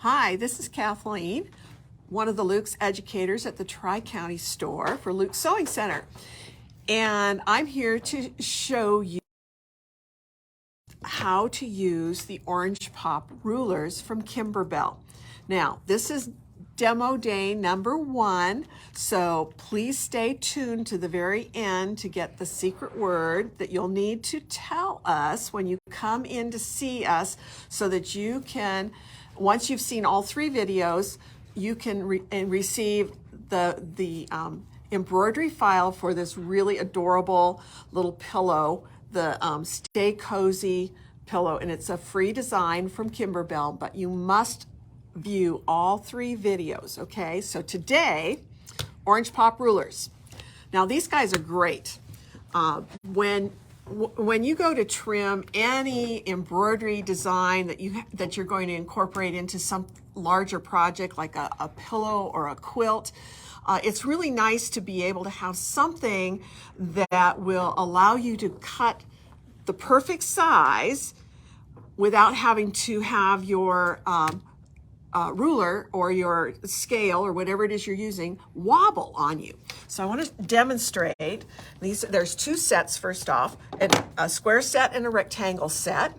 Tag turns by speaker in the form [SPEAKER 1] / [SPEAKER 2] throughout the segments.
[SPEAKER 1] Hi, this is Kathleen, one of the Luke's educators at the Tri-County store for Luke's Sewing Center. And I'm here to show you how to use the Orange Pop rulers from Kimberbell. Now, this is demo day number 1, so please stay tuned to the very end to get the secret word that you'll need to tell us when you come in to see us, so that you can, once you've seen all 3 videos, you can receive the embroidery file for this really adorable little pillow, the Stay Cozy pillow, and it's a free design from Kimberbell, but you must view all 3 videos, okay? So today, Orange Pop rulers. Now these guys are great. When you go to trim any embroidery design that you're going to incorporate into some larger project like a pillow or a quilt, it's really nice to be able to have something that will allow you to cut the perfect size without having to have your ruler or your scale or whatever it is you're using wobble on you. So I want to demonstrate these. There's 2 sets first off, a square set and a rectangle set.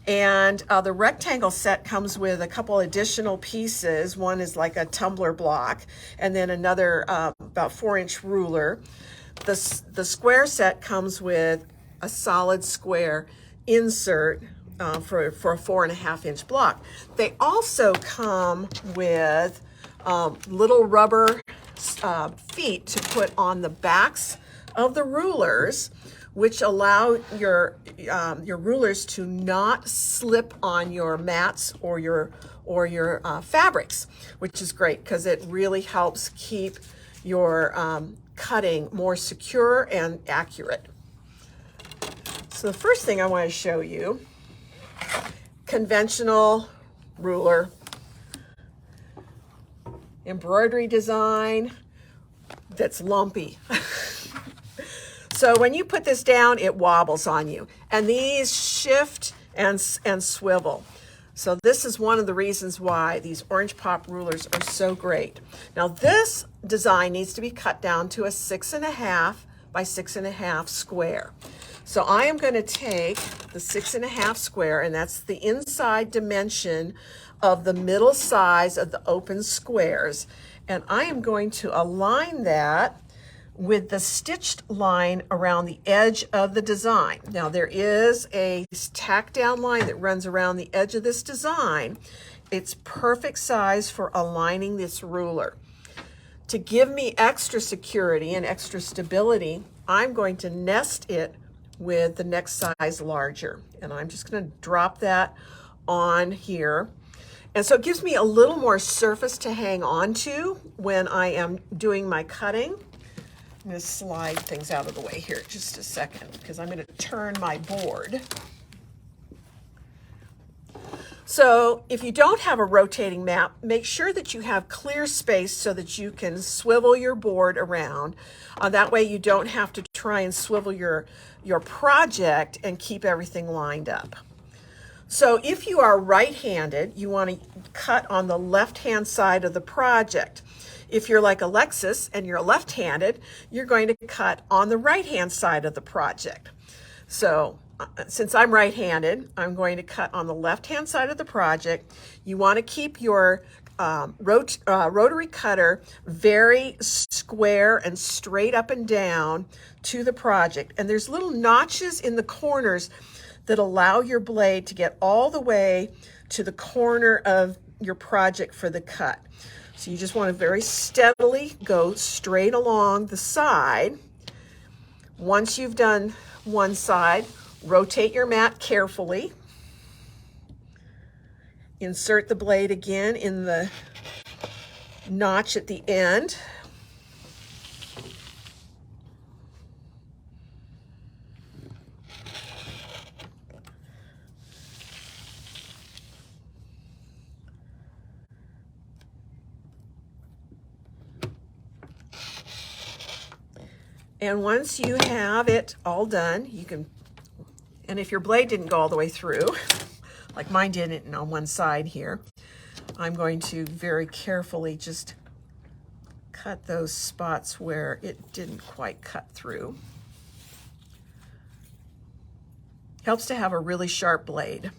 [SPEAKER 1] And the rectangle set comes with a couple additional pieces. One is like a tumbler block, and then another about 4-inch ruler. The square set comes with a solid square insert for a 4.5-inch block. They also come with little rubber feet to put on the backs of the rulers, which allow your rulers to not slip on your mats or your fabrics, which is great because it really helps keep your cutting more secure and accurate. So the first thing I want to show you, conventional ruler, embroidery design that's lumpy. So when you put this down, it wobbles on you, and these shift and swivel. So this is one of the reasons why these Orange Pop rulers are so great. Now this design needs to be cut down to a 6.5 by 6.5 square. So I am going to take the 6.5 square, and that's the inside dimension of the middle size of the open squares, and I am going to align that with the stitched line around the edge of the design. Now there is a tack down line that runs around the edge of this design. It's perfect size for aligning this ruler. To give me extra security and extra stability, I'm going to nest it with the next size larger, and I'm just going to drop that on here, and so it gives me a little more surface to hang on to when I am doing my cutting. I'm going to slide things out of the way here just a second because I'm going to turn my board. So if you don't have a rotating map, make sure that you have clear space so that you can swivel your board around. That way you don't have to try and swivel your project and keep everything lined up. So if you are right-handed, you want to cut on the left-hand side of the project. If you're like Alexis and you're left-handed, you're going to cut on the right-hand side of the project. So since I'm right-handed, I'm going to cut on the left-hand side of the project. You want to keep your rotary cutter very square and straight up and down to the project. And there's little notches in the corners that allow your blade to get all the way to the corner of your project for the cut. So you just want to very steadily go straight along the side. Once you've done one side, rotate your mat carefully. Insert the blade again in the notch at the end. And once you have it all done, you can, and if your blade didn't go all the way through, like mine didn't on one side here, I'm going to very carefully just cut those spots where it didn't quite cut through. Helps to have a really sharp blade.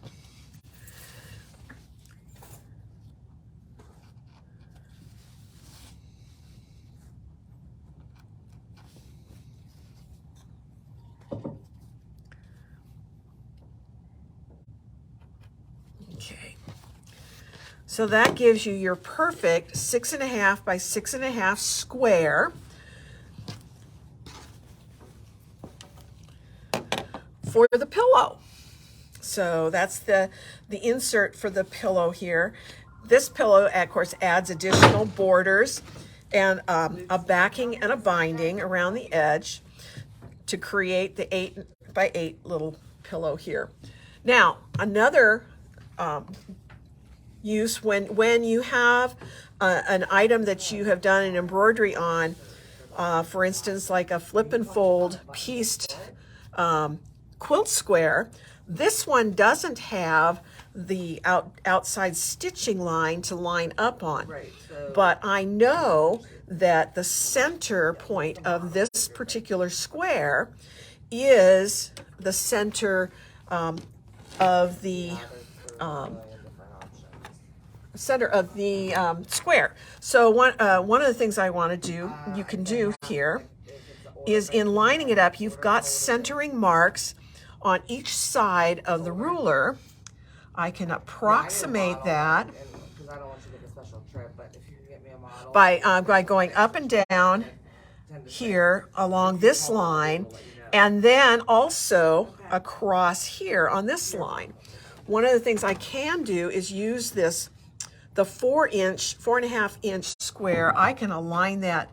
[SPEAKER 1] Okay. So that gives you your perfect 6.5 by 6.5 square for the pillow. So that's the insert for the pillow here. This pillow, of course, adds additional borders and a backing and a binding around the edge to create the 8 by 8 little pillow here. Now, another use when you have an item that you have done an embroidery on, for instance, like a flip and fold pieced quilt square. This one doesn't have the outside stitching line to line up on. Right, so but I know that the center point of this particular square is the center of the square. So one of the things I want to do, you can do here, is in lining it up, you've got centering marks on each side of the ruler. I can approximate that by going up and down here along this line, and then also across here on this line. One of the things I can do is use this, the 4.5 inch square. I can align that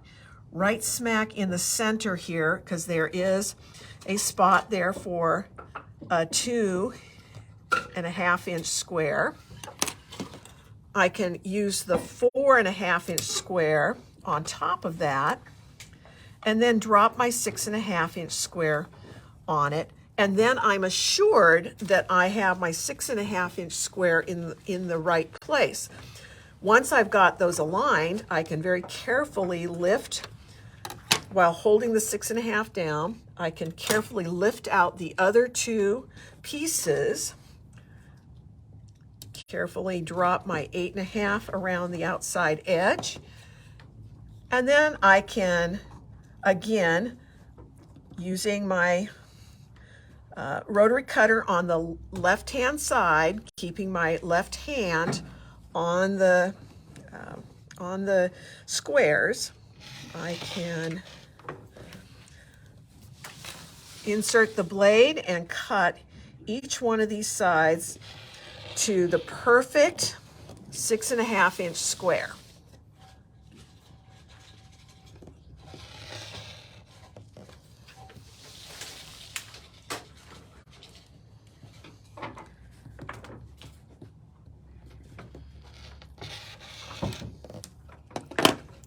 [SPEAKER 1] right smack in the center here, because there is a spot there for a 2.5 inch square. I can use the 4.5 inch square on top of that, and then drop my 6.5 inch square on it. And then I'm assured that I have my 6.5 inch square in the right place. Once I've got those aligned, I can very carefully lift, while holding the 6.5 down, I can carefully lift out the other 2 pieces, carefully drop my 8.5 around the outside edge, and then I can, again, using my rotary cutter on the left-hand side, keeping my left hand on the squares, I can insert the blade and cut each one of these sides to the perfect 6.5 inch square.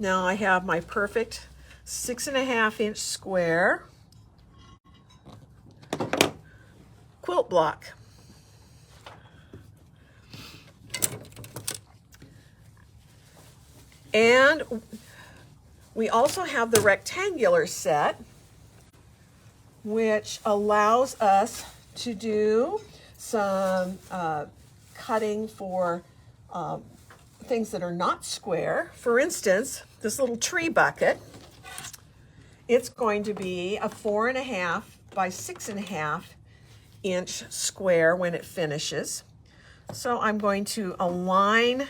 [SPEAKER 1] Now I have my perfect 6.5 inch square quilt block. And we also have the rectangular set, which allows us to do some cutting for things that are not square. For instance, this little tree bucket, it's going to be a 4.5 by 6.5 inch square when it finishes. So I'm going to align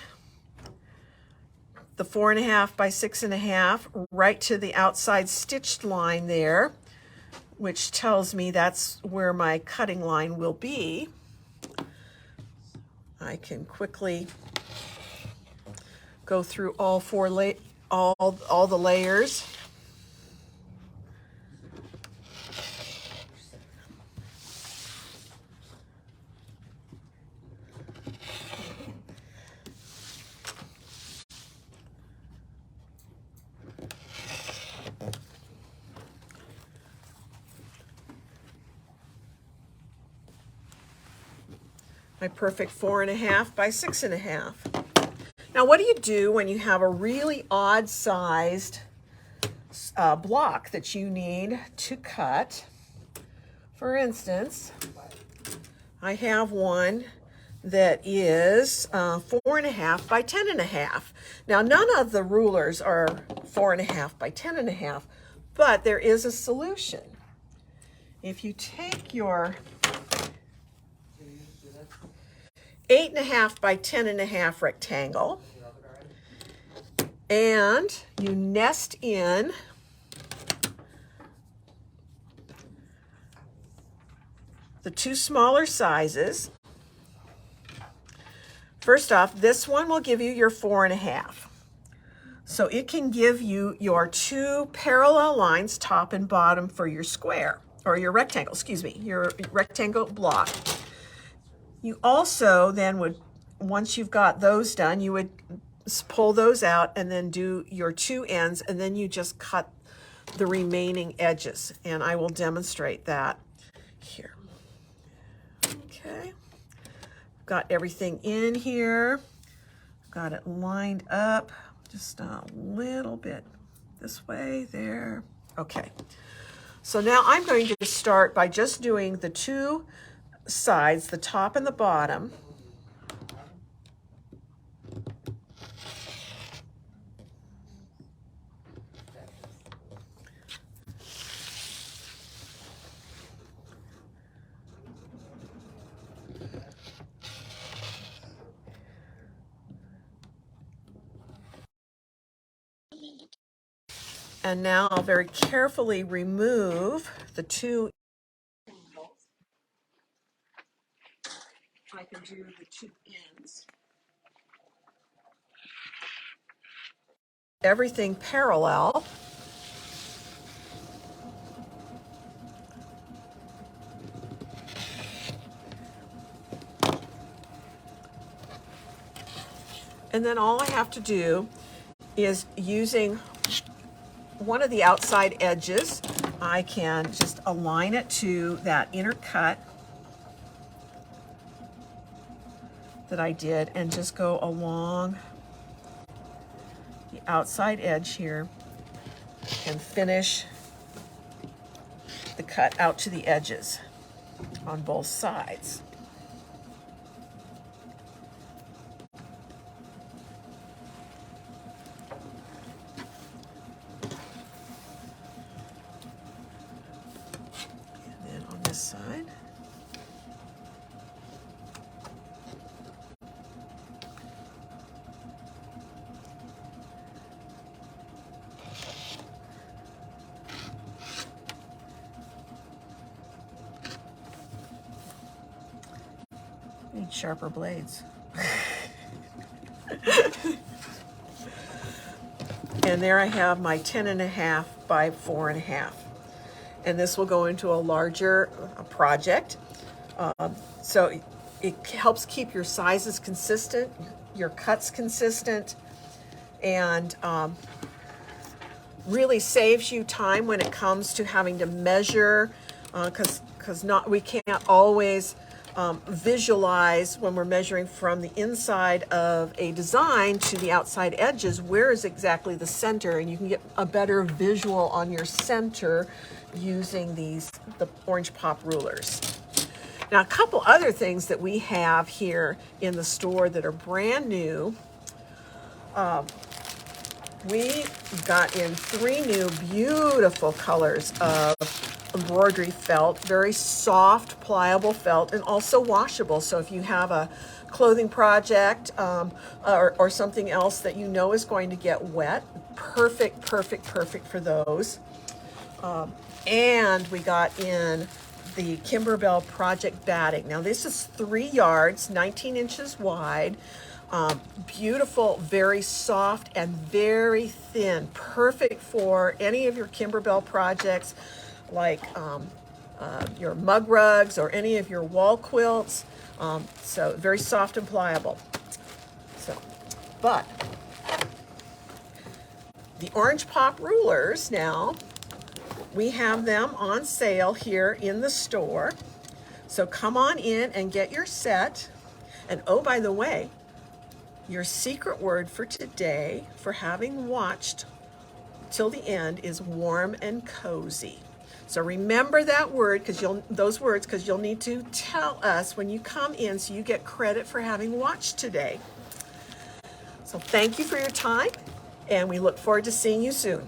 [SPEAKER 1] the 4.5 by 6.5 right to the outside stitched line there, which tells me that's where my cutting line will be. I can quickly go through all the layers. My perfect 4.5 by 6.5. Now, what do you do when you have a really odd sized block that you need to cut? For instance, I have one that is 4.5 by 10.5. Now, none of the rulers are 4.5 by 10.5, but there is a solution. If you take your 8.5 by 10.5 rectangle and you nest in the two smaller sizes. First off, this one will give you your 4.5. So it can give you your two parallel lines, top and bottom, for your square, or your rectangle, excuse me, your rectangle block. You also then would, once you've got those done, you would pull those out and then do your two ends, and then you just cut the remaining edges. And I will demonstrate that here. Okay. Got everything in here. Got it lined up just a little bit this way, there. Okay. So now I'm going to start by just doing the two sides, the top and the bottom. And now I'll very carefully remove the two. I can do the two ends. Everything parallel. And then all I have to do is, using one of the outside edges, I can just align it to that inner cut that I did and just go along the outside edge here and finish the cut out to the edges on both sides. Side. Need sharper blades. And there I have my 10.5 by 4.5. And this will go into a larger project. So it helps keep your sizes consistent, your cuts consistent, and really saves you time when it comes to having to measure, because we can't always visualize when we're measuring from the inside of a design to the outside edges, where is exactly the center, and you can get a better visual on your center using the orange pop rulers. Now, a couple other things that we have here in the store that are brand new. We got in 3 new beautiful colors of embroidery felt, very soft, pliable felt, and also washable. So if you have a clothing project or something else that you know is going to get wet, perfect for those. And we got in the Kimberbell project batting. Now this is 3 yards, 19 inches wide. Beautiful, very soft and very thin, perfect for any of your Kimberbell projects, like your mug rugs or any of your wall quilts. So very soft and pliable. So, but the orange pop rulers, now we have them on sale here in the store. So come on in and get your set. And oh, by the way, Your secret word for today, for having watched till the end, is warm and cozy. So remember that word, because you'll need to tell us when you come in, so you get credit for having watched today. So thank you for your time, and we look forward to seeing you soon.